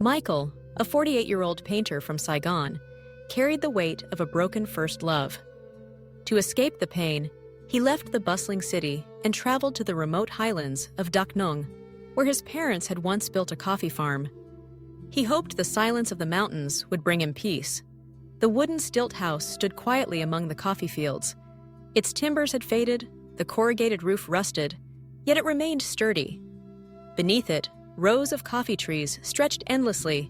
Michael, a 48-year-old painter from Saigon, carried the weight of a broken first love. To escape the pain, he left the bustling city and traveled to the remote highlands of Daknong, where his parents had once built a coffee farm. He hoped the silence of the mountains would bring him peace. The wooden stilt house stood quietly among the coffee fields. Its timbers had faded, the corrugated roof rusted, yet it remained sturdy. Beneath it, rows of coffee trees stretched endlessly,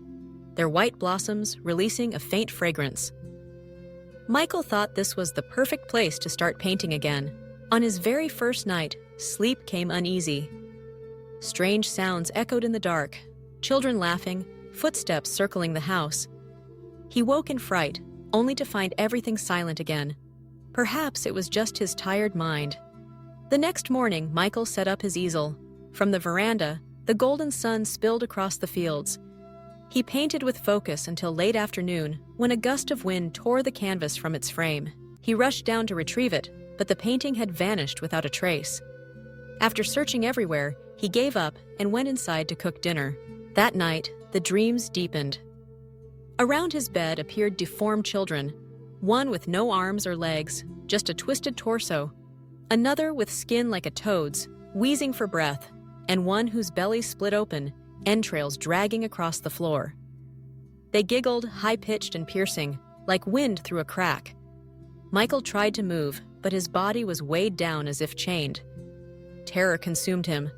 their white blossoms releasing a faint fragrance. Michael thought this was the perfect place to start painting again. On his very first night, sleep came uneasy. Strange sounds echoed in the dark, children laughing, footsteps circling the house. He woke in fright, only to find everything silent again. Perhaps it was just his tired mind. The next morning, Michael set up his easel. From the veranda, the golden sun spilled across the fields. He painted with focus until late afternoon, when a gust of wind tore the canvas from its frame. He rushed down to retrieve it, but the painting had vanished without a trace. After searching everywhere, he gave up and went inside to cook dinner. That night, the dreams deepened. Around his bed appeared deformed children, one with no arms or legs, just a twisted torso, another with skin like a toad's, wheezing for breath, and one whose belly split open, entrails dragging across the floor. They giggled, high-pitched and piercing, like wind through a crack. Michael tried to move, but his body was weighed down as if chained. Terror consumed him,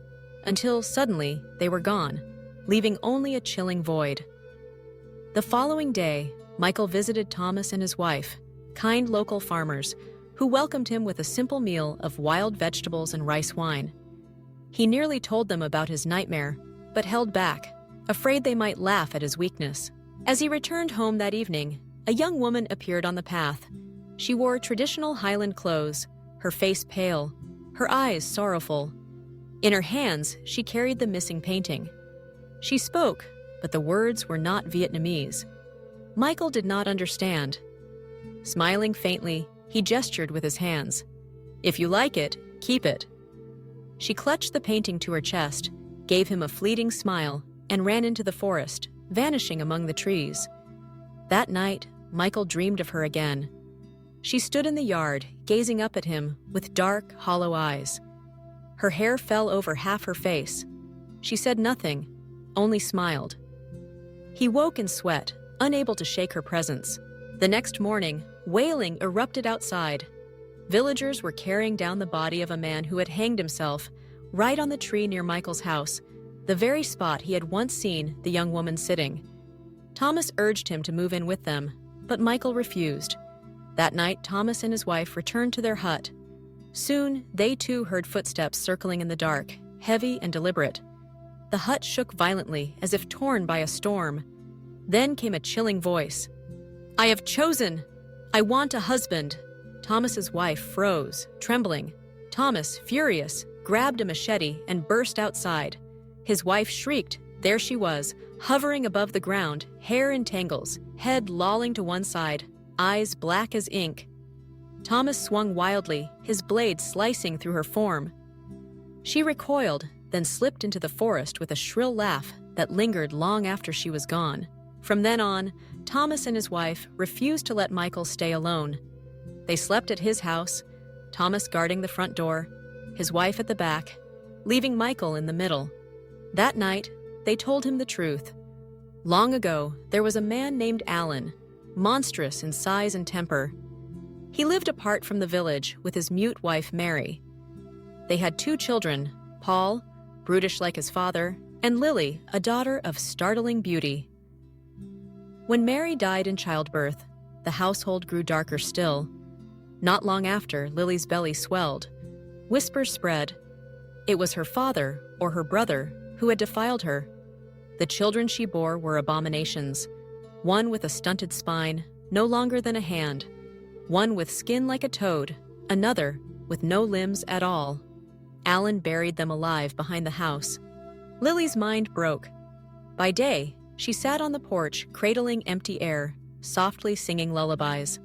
until suddenly they were gone, leaving only a chilling void. The following day, Michael visited Thomas and his wife, kind local farmers, who welcomed him with a simple meal of wild vegetables and rice wine. He nearly told them about his nightmare, but held back, afraid they might laugh at his weakness. As he returned home that evening, a young woman appeared on the path. She wore traditional Highland clothes, her face pale, her eyes sorrowful. In her hands, she carried the missing painting. She spoke, but the words were not Vietnamese. Michael did not understand. Smiling faintly, he gestured with his hands. "If you like it, keep it." She clutched the painting to her chest, gave him a fleeting smile, and ran into the forest, vanishing among the trees. That night, Michael dreamed of her again. She stood in the yard, gazing up at him with dark, hollow eyes. Her hair fell over half her face. She said nothing, only smiled. He woke in sweat, unable to shake her presence. The next morning, wailing erupted outside. Villagers were carrying down the body of a man who had hanged himself right on the tree near Michael's house, the very spot he had once seen the young woman sitting. Thomas urged him to move in with them, but Michael refused. That night, Thomas and his wife returned to their hut. Soon, they too heard footsteps circling in the dark, heavy and deliberate. The hut shook violently, as if torn by a storm. Then came a chilling voice. "I have chosen! I want a husband!" Thomas's wife froze, trembling. Thomas, furious, grabbed a machete and burst outside. His wife shrieked. There she was, hovering above the ground, hair in tangles, head lolling to one side, eyes black as ink. Thomas swung wildly, his blade slicing through her form. She recoiled, then slipped into the forest with a shrill laugh that lingered long after she was gone. From then on, Thomas and his wife refused to let Michael stay alone. They slept at his house, Thomas guarding the front door, his wife at the back, leaving Michael in the middle. That night, they told him the truth. Long ago, there was a man named Alan, monstrous in size and temper. He lived apart from the village with his mute wife, Mary. They had 2 children, Paul, brutish like his father, and Lily, a daughter of startling beauty. When Mary died in childbirth, the household grew darker still. Not long after, Lily's belly swelled. Whispers spread. It was her father, or her brother, who had defiled her. The children she bore were abominations. One with a stunted spine, no longer than a hand. One with skin like a toad, another with no limbs at all. Alan buried them alive behind the house. Lily's mind broke. By day, she sat on the porch, cradling empty air, softly singing lullabies.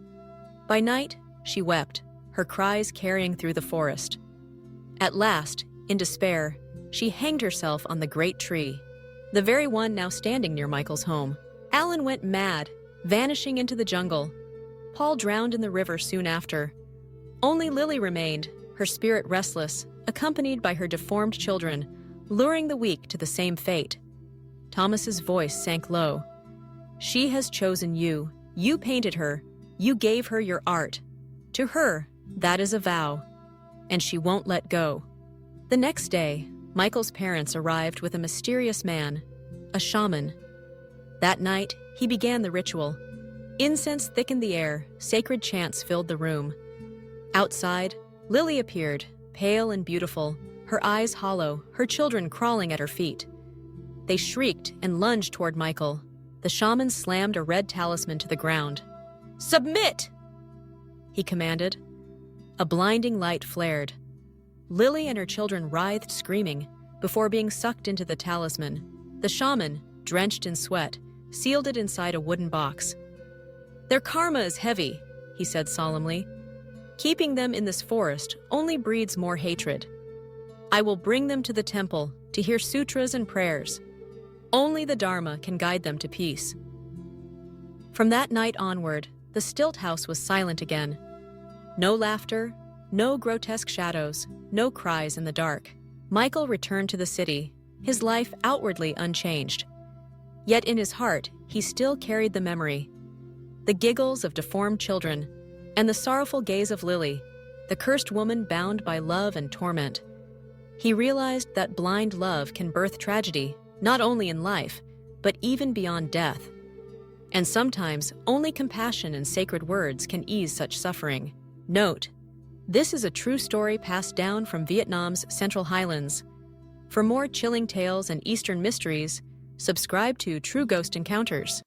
By night, she wept, her cries carrying through the forest. At last, in despair, she hanged herself on the great tree. the very one now standing near Michael's home. Alan went mad, vanishing into the jungle. Paul drowned in the river soon after. Only Lily remained, her spirit restless, accompanied by her deformed children, luring the weak to the same fate. Thomas's voice sank low. She has chosen you. You painted her. You gave her your art. To her, that is a vow. And she won't let go. The next day, Michael's parents arrived with a mysterious man, a shaman. That night, he began the ritual. Incense thickened the air, sacred chants filled the room. Outside, Lily appeared, pale and beautiful, her eyes hollow, her children crawling at her feet. They shrieked and lunged toward Michael. The shaman slammed a red talisman to the ground. "Submit!" he commanded. A blinding light flared. Lily and her children writhed screaming before being sucked into the talisman. The shaman, drenched in sweat, sealed it inside a wooden box. "Their karma is heavy," he said solemnly. "Keeping them in this forest only breeds more hatred. I will bring them to the temple to hear sutras and prayers. Only the Dharma can guide them to peace." From that night onward, the stilt house was silent again. No laughter, no grotesque shadows, no cries in the dark. Michael returned to the city, his life outwardly unchanged. Yet in his heart, he still carried the memory. The giggles of deformed children, and the sorrowful gaze of Lily, the cursed woman bound by love and torment. He realized that blind love can birth tragedy, not only in life, but even beyond death. And sometimes only compassion and sacred words can ease such suffering. Note: this is a true story passed down from Vietnam's Central Highlands. For more chilling tales and Eastern mysteries, subscribe to True Ghost Encounters.